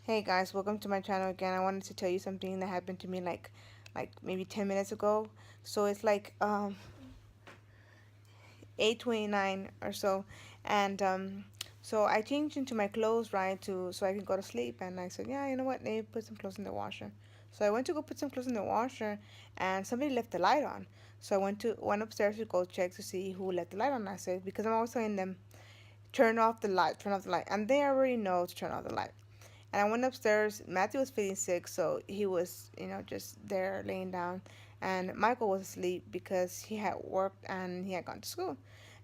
Hey guys, welcome to my channel again. I wanted to tell you something that happened to me like maybe 10 minutes ago. So it's like 8:29 or so, and so I changed into my clothes, right, to so I can go to sleep. And I said, yeah, you know what, let me put some clothes in the washer. So I went to go put some clothes in the washer, and somebody left the light on. So I went upstairs to go check to see who left the light on. I said, because I'm always telling them, turn off the light, and they already know to turn off the light. And I went upstairs. Matthew was feeling sick, so he was, just there laying down. And Michael was asleep because he had worked and he had gone to school.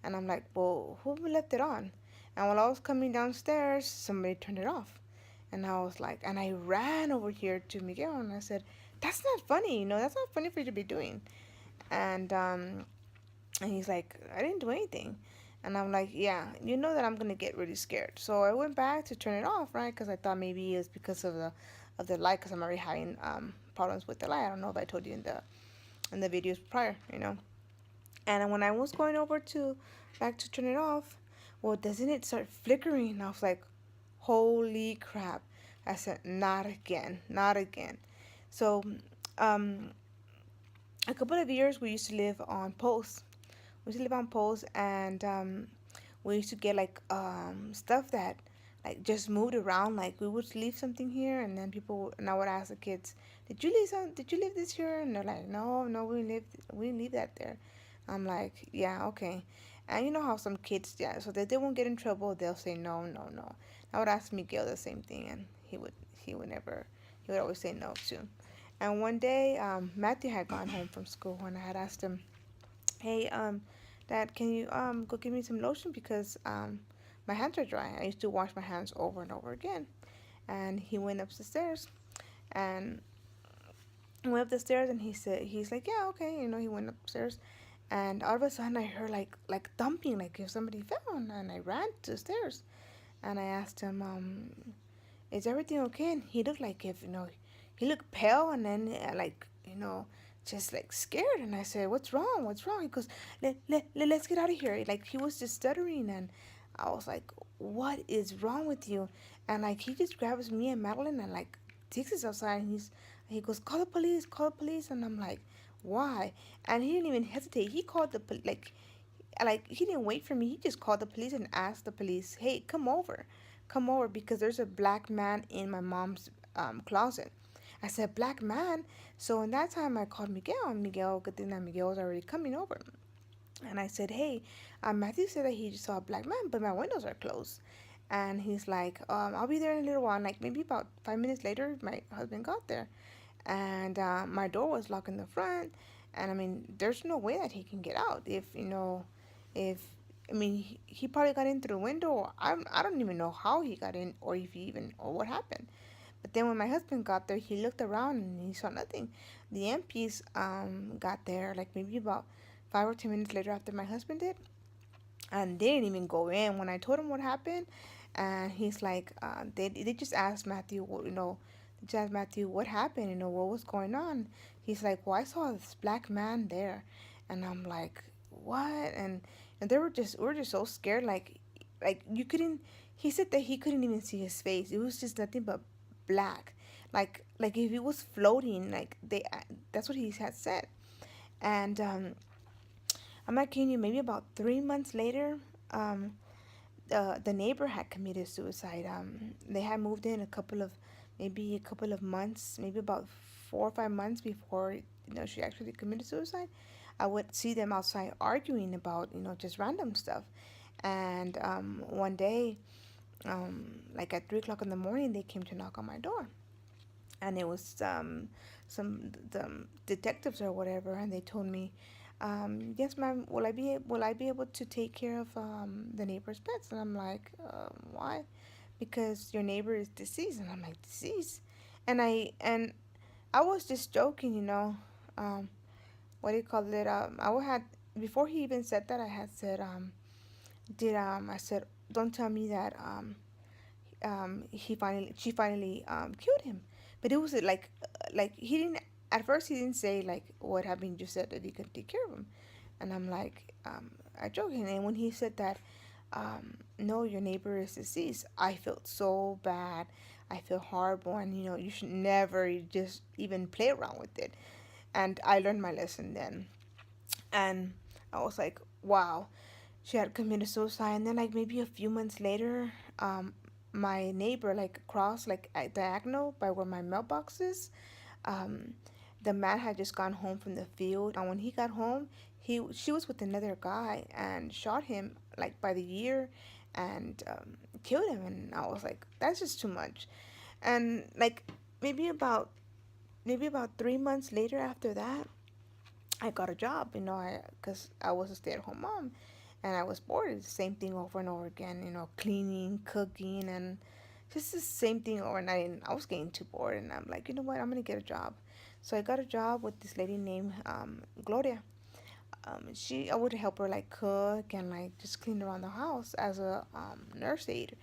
And I'm like, well, who left it on? And while I was coming downstairs, somebody turned it off. And I was like, and I ran over here to Miguel and I said, that's not funny, that's not funny for you to be doing. And he's like, I didn't do anything. And I'm like, yeah, you know that I'm gonna get really scared. So I went back to turn it off, right? Because I thought maybe it's because of the light, because I'm already having problems with the light. I don't know if I told you in the videos prior. And when I was going over to back to turn it off, well, doesn't it start flickering? And I was like, holy crap! I said, not again, not again. So, um, a couple of years we used to live on posts. We used to live on posts, and we used to get like stuff that like just moved around. Like we would leave something here, and then and I would ask the kids, Did you leave this here?" And they're like, "No, no, we didn't leave that there." I'm like, "Yeah, okay." And you know how some kids, yeah, so that they won't get in trouble, they'll say no, no, no. I would ask Miguel the same thing, and he would always say no too. And one day, Matthew had gone home from school, and I had asked him, "Hey, Dad, can you go give me some lotion because my hands are dry. I used to wash my hands over and over again." And he went up the stairs and went up the stairs, and he's like, "Yeah, okay." He went upstairs, and all of a sudden I heard like thumping, like if somebody fell, and I ran to the stairs, and I asked him, "Is everything okay?" And he looked like if he looked pale, and then just like scared. And I said, "What's wrong? What's wrong?" He goes, let's get out of here." Like he was just stuttering, and I was like, "What is wrong with you?" And like he just grabs me and Madeline and like takes us outside, and he goes, "Call the police, call the police." And I'm like, "Why?" And he didn't even hesitate. He called the like he didn't wait for me. He just called the police and asked the police, "Hey, come over, because there's a black man in my mom's closet." I said, "Black man?" So in that time, I called Miguel, and Miguel, good thing that Miguel was already coming over. And I said, "Hey, Matthew said that he just saw a black man, but my windows are closed." And he's like, "I'll be there in a little while." And like maybe about 5 minutes later, my husband got there, and my door was locked in the front. And I mean, there's no way that he can get out if I mean, he probably got in through the window. I don't even know how he got in, or if he even, or what happened. But then when my husband got there, he looked around and he saw nothing. The MPs got there like maybe about 5 or 10 minutes later after my husband did, and they didn't even go in. When I told him what happened, and he's like, they just asked Matthew, they just asked Matthew what happened, what was going on. He's like, "Well, I saw this black man there," and I'm like, "What?" And they were just we were just so scared, like you couldn't. He said that he couldn't even see his face. It was just nothing but black, like if he was floating. Like that's what he had said. And I'm not kidding you. Maybe about 3 months later, um, the neighbor had committed suicide. They had moved in maybe a couple of months, maybe about 4 or 5 months before she actually committed suicide. I would see them outside arguing about just random stuff. And one day, like at 3 o'clock in the morning, they came to knock on my door, and it was some the detectives or whatever, and they told me, "Yes, ma'am. Will I be able to take care of the neighbor's pets?" And I'm like, "Why?" "Because your neighbor is deceased." And I'm like, "Deceased?" And I was just joking. What do you call it? I had before he even said that, I had said, I said, "Don't tell me that she finally killed him." But it was like he didn't, at first he didn't say like what happened. You said that he could take care of him. And I'm like, I joked. And when he said that, "No, your neighbor is deceased," I felt so bad. I feel horrible, and you should never just even play around with it. And I learned my lesson then. And I was like, wow, she had committed suicide. And then, like, maybe a few months later, my neighbor, like, across, like, at diagonal by where my mailbox is, um, the man had just gone home from the field. And when he got home, she was with another guy and shot him, like, by the ear, and killed him. And I was like, that's just too much. And, like, maybe about maybe about 3 months later after that, I got a job, because I was a stay-at-home mom, and I was bored. It's the same thing over and over again, cleaning, cooking, and just the same thing over and I was getting too bored, and I'm like, you know what, I'm gonna get a job. So I got a job with this lady named Gloria. I would help her, like, cook and, like, just clean around the house as a nurse aide.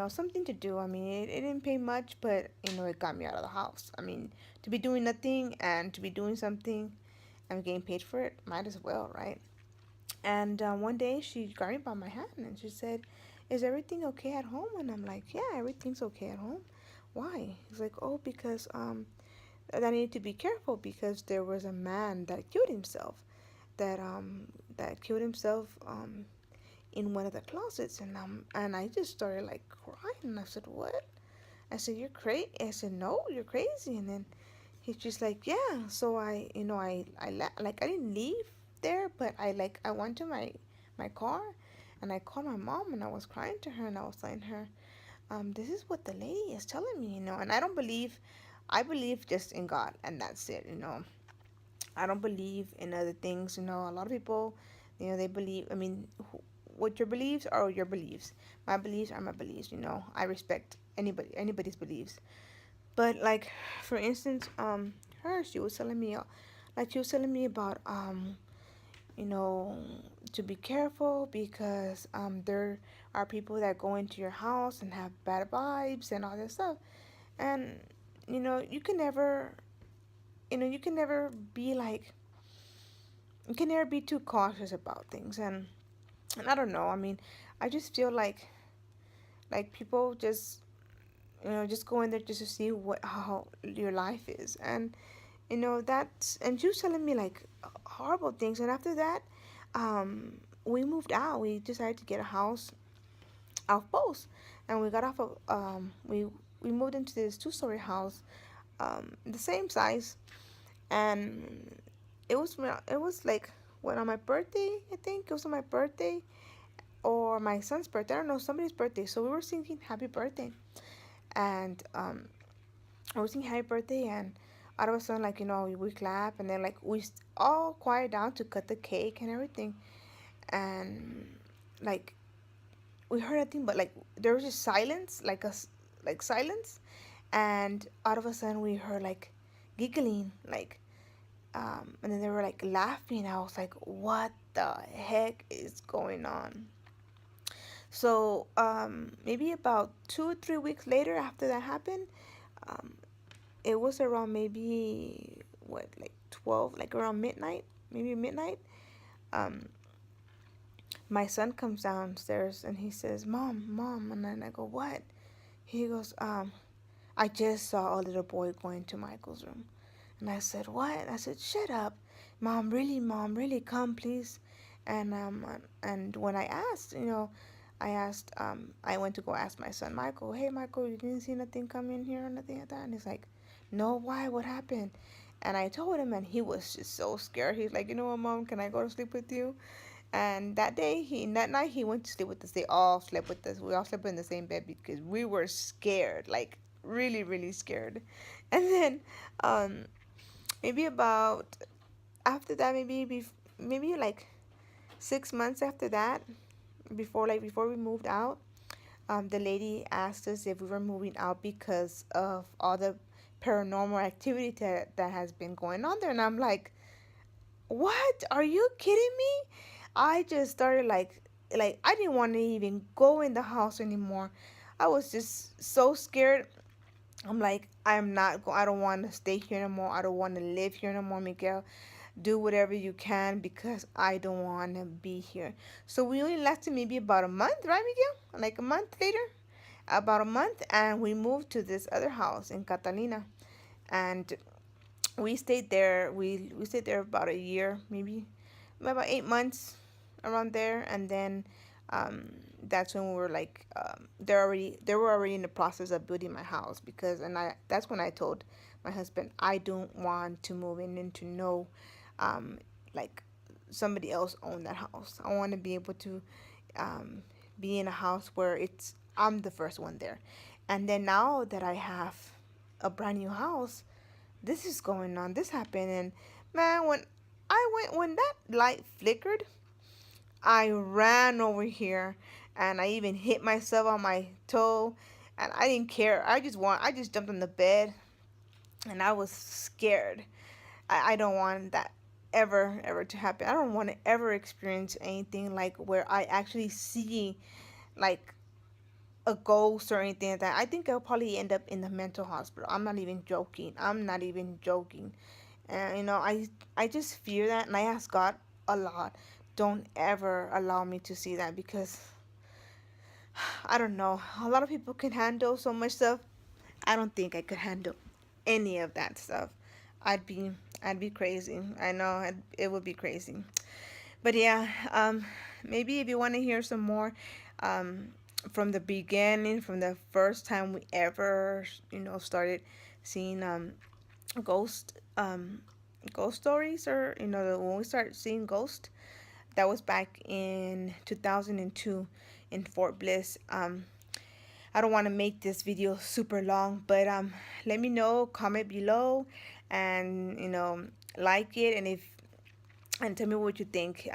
Something to do. I mean, it didn't pay much, but it got me out of the house. I mean, to be doing nothing and to be doing something, I'm getting paid for it, might as well, right? And one day she grabbed me by my hand and she said, "Is everything okay at home?" And I'm like, "Yeah, everything's okay at home." Why? He's like, "Oh, because I need to be careful because there was a man that killed himself, that killed himself in one of the closets." And I just started, like, crying. And I said, "What?" I said, "You're crazy." I said, "No, you're crazy." And then he's just like, "Yeah." So like, I didn't leave there, but I went to my car, and I called my mom, and I was crying to her, and I was telling her, this is what the lady is telling me. And I believe just in God, and that's it. I don't believe in other things. A lot of people, they believe. I mean, what your beliefs are your beliefs. My beliefs are my beliefs. I respect anybody's beliefs. But, like, for instance, she was telling me, about, you know, to be careful because there are people that go into your house and have bad vibes and all this stuff. And you can never be like, you can never be too cautious about things. And I don't know. I mean, I just feel like people just go in there just to see how your life is. And and she was telling me, like, horrible things. And after that, we moved out. We decided to get a house off post, and we got off of we moved into this two-story house, the same size. And it was like, when on my birthday, I think it was on my birthday or my son's birthday, I don't know, somebody's birthday. So we were singing happy birthday, and I was singing happy birthday, and all of a sudden, like, we clap, and then, like, all quiet down to cut the cake and everything. And, like, we heard nothing, but, like, there was just silence, like silence. And all of a sudden we heard, like, giggling, like, and then they were, like, laughing. I was like, what the heck is going on? So maybe about 2 or 3 weeks later after that happened, um, it was around maybe, what, like 12, like around midnight, maybe midnight. um my son comes downstairs and he says, "Mom, mom." And then I go, "What?" He goes, "I just saw a little boy go into Michael's room." And I said, "What?" I said, "Shut up, mom, really, mom, really, come, please." And when I went to go ask my son Michael, "Hey, Michael, you didn't see nothing come in here or nothing like that?" And he's like, "No, why? What happened?" And I told him, and he was just so scared. He's like, "You know what, mom? Can I go to sleep with you?" And that night, he went to sleep with us. They all slept with us. We all slept in the same bed because we were scared, like, really, really scared. And then, um, maybe about after that, maybe like 6 months after that, before we moved out, the lady asked us if we were moving out because of all the paranormal activity that has been going on there. And I'm like, "What? Are you kidding me?" I just started, like, I didn't want to even go in the house anymore. I was just so scared. I'm like, I don't want to stay here anymore. I don't want to live here anymore, Miguel. Do whatever you can because I don't want to be here. So we only lasted maybe about a month, right, Miguel? Like a month later. about a month, and we moved to this other house in Catalina, and we stayed there. We stayed there about a year, maybe about 8 months, around there, and then that's when we were like, they were already in the process of building my house, because and I that's when I told my husband I don't want to move in into no, um, like somebody else own that house. I want to be able to um, be in a house where it's I'm the first one there. And then now that I have a brand new house, this is going on. This happened, and man, when that light flickered, I ran over here, and I even hit myself on my toe, and I didn't care. I just jumped on the bed, and I was scared. I don't want that ever to happen. I don't want to ever experience anything like where I actually see like a ghost or anything like that. I think I'll probably end up in the mental hospital. I'm not even joking. I'm not even joking. And I just fear that, and I ask God a lot, don't ever allow me to see that, because I don't know. A lot of people can handle so much stuff. I don't think I could handle any of that stuff. I'd be I'd be crazy. I know it would be crazy. But yeah, maybe if you want to hear some more, um, from the beginning, from the first time we ever, started seeing ghost ghost stories, or when we started seeing ghosts, that was back in 2002 in Fort Bliss. I don't want to make this video super long, but let me know, comment below, and like it, and tell me what you think.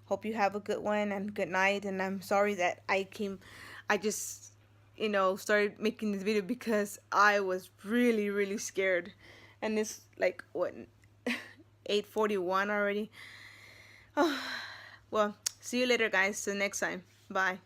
Hope you have a good one and good night. And I'm sorry that I just started making this video because I was really scared, and it's like what 8:41 already. Oh, well, see you later, guys. Till next time. Bye.